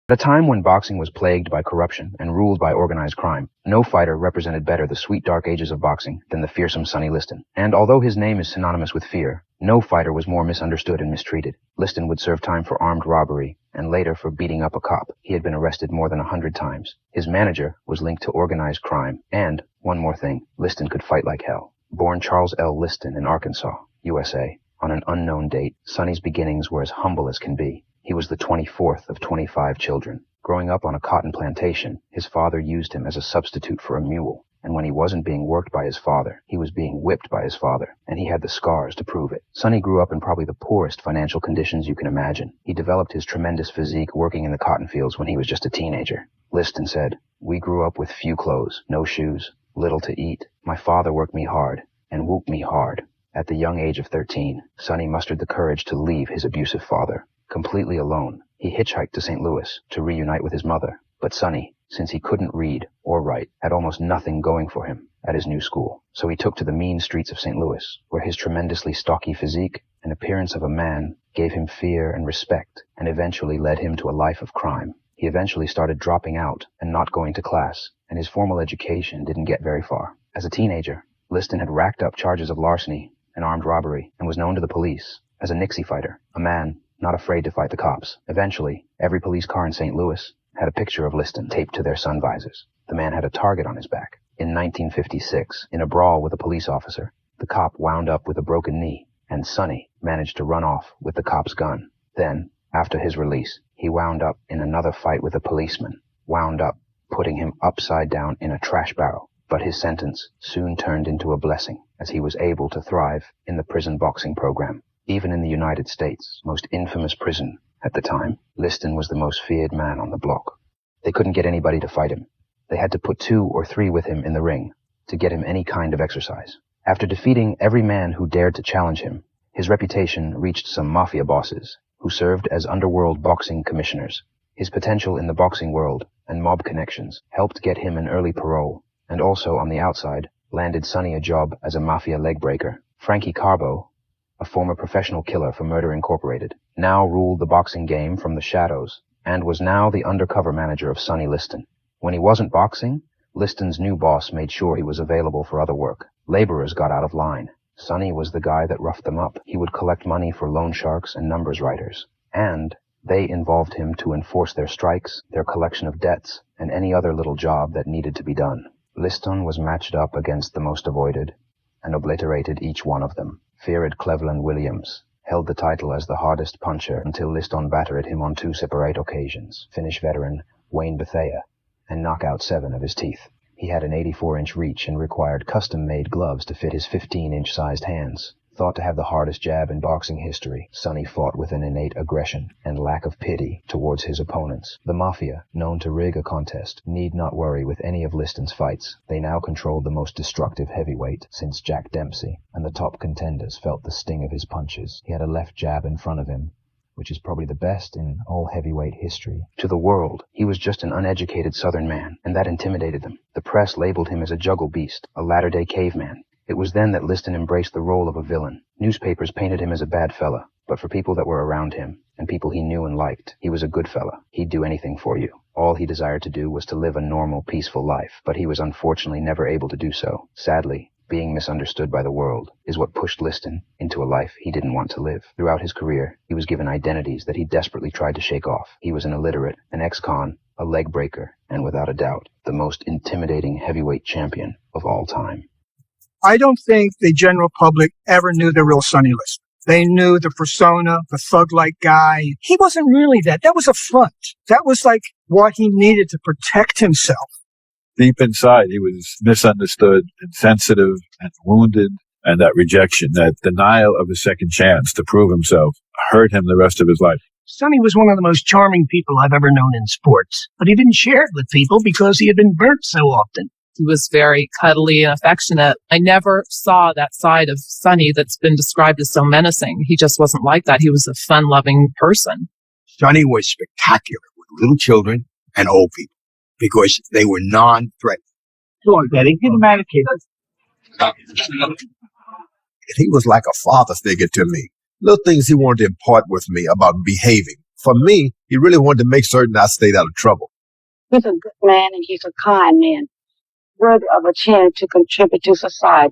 At a time when boxing was plagued by corruption and ruled by organized crime, no fighter represented better the sweet dark ages of boxing than the fearsome Sonny Liston. And although his name is synonymous with fear, no fighter was more misunderstood and mistreated. Liston would serve time for armed robbery and later for beating up a cop. He had been arrested more than 100 times. His manager was linked to organized crime. And, one more thing, Liston could fight like hell. Born Charles L. Liston in Arkansas, USA, on an unknown date, Sonny's beginnings were as humble as can be. He was the 24th of 25 children. Growing up on a cotton plantation, his father used him as a substitute for a mule. And when he wasn't being worked by his father, he was being whipped by his father, and he had the scars to prove it. Sonny grew up in probably the poorest financial conditions you can imagine. He developed his tremendous physique working in the cotton fields when he was just a teenager. Liston said, "We grew up with few clothes, no shoes, little to eat. My father worked me hard, and whooped me hard." At the young age of 13, Sonny mustered the courage to leave his abusive father. Completely alone, he hitchhiked to St. Louis to reunite with his mother. But Sonny, since he couldn't read or write, had almost nothing going for him at his new school. So he took to the mean streets of St. Louis, where his tremendously stocky physique and appearance of a man gave him fear and respect, and eventually led him to a life of crime. He eventually started dropping out and not going to class, and his formal education didn't get very far. As a teenager, Liston had racked up charges of larceny and armed robbery and was known to the police as a Nixie fighter, a man not afraid to fight the cops. Eventually, every police car in St. Louis had a picture of Liston taped to their sun visors. The man had a target on his back. In 1956, in a brawl with a police officer, the cop wound up with a broken knee, and Sonny managed to run off with the cop's gun. Then, after his release, he wound up in another fight with a policeman, wound up putting him upside down in a trash barrel. But his sentence soon turned into a blessing, as he was able to thrive in the prison boxing program. Even in the United States' most infamous prison at the time, Liston was the most feared man on the block. They couldn't get anybody to fight him. They had to put 2 or 3 with him in the ring to get him any kind of exercise. After defeating every man who dared to challenge him, his reputation reached some mafia bosses who served as underworld boxing commissioners. His potential in the boxing world and mob connections helped get him an early parole, and also on the outside landed Sonny a job as a mafia leg breaker. Frankie Carbo, a former professional killer for Murder Incorporated, now ruled the boxing game from the shadows and was now the undercover manager of Sonny Liston. When he wasn't boxing, Liston's new boss made sure he was available for other work. Laborers got out of line. Sonny was the guy that roughed them up. He would collect money for loan sharks and numbers writers, and they involved him to enforce their strikes, their collection of debts, and any other little job that needed to be done. Liston was matched up against the most avoided and obliterated each one of them. Feared Cleveland Williams held the title as the hardest puncher until Liston battered him on 2 separate occasions. Finnish veteran Wayne Bethea and knock out 7 of his teeth. He had an 84-inch reach and required custom-made gloves to fit his 15-inch sized hands. Thought to have the hardest jab in boxing history, Sonny fought with an innate aggression and lack of pity towards his opponents. The Mafia, known to rig a contest, need not worry with any of Liston's fights. They now controlled the most destructive heavyweight since Jack Dempsey, and the top contenders felt the sting of his punches. He had a left jab in front of him, which is probably the best in all heavyweight history. To the world, he was just an uneducated Southern man, and that intimidated them. The press labeled him as a juggle beast, a latter-day caveman. It was then that Liston embraced the role of a villain. Newspapers painted him as a bad fella, but for people that were around him, and people he knew and liked, he was a good fella. He'd do anything for you. All he desired to do was to live a normal, peaceful life, but he was unfortunately never able to do so. Sadly, being misunderstood by the world is what pushed Liston into a life he didn't want to live. Throughout his career, he was given identities that he desperately tried to shake off. He was an illiterate, an ex-con, a leg breaker, and without a doubt, the most intimidating heavyweight champion of all time. I don't think the general public ever knew the real Sonny Liston. They knew the persona, the thug-like guy. He wasn't really that. That was a front. That was like what he needed to protect himself. Deep inside, he was misunderstood, insensitive, and wounded, and that rejection, that denial of a second chance to prove himself, hurt him the rest of his life. Sonny was one of the most charming people I've ever known in sports, but he didn't share it with people because he had been burnt so often. He was very cuddly and affectionate. I never saw that side of Sonny that's been described as so menacing. He just wasn't like that. He was a fun-loving person. Sonny was spectacular with little children and old people because they were non-threatening. Go on, Betty. Get him out of here. He was like a father figure to me. Little things he wanted to impart with me about behaving. For me, He really wanted to make certain I stayed out of trouble. He's a good man and he's a kind man, worthy of a chance to contribute to society.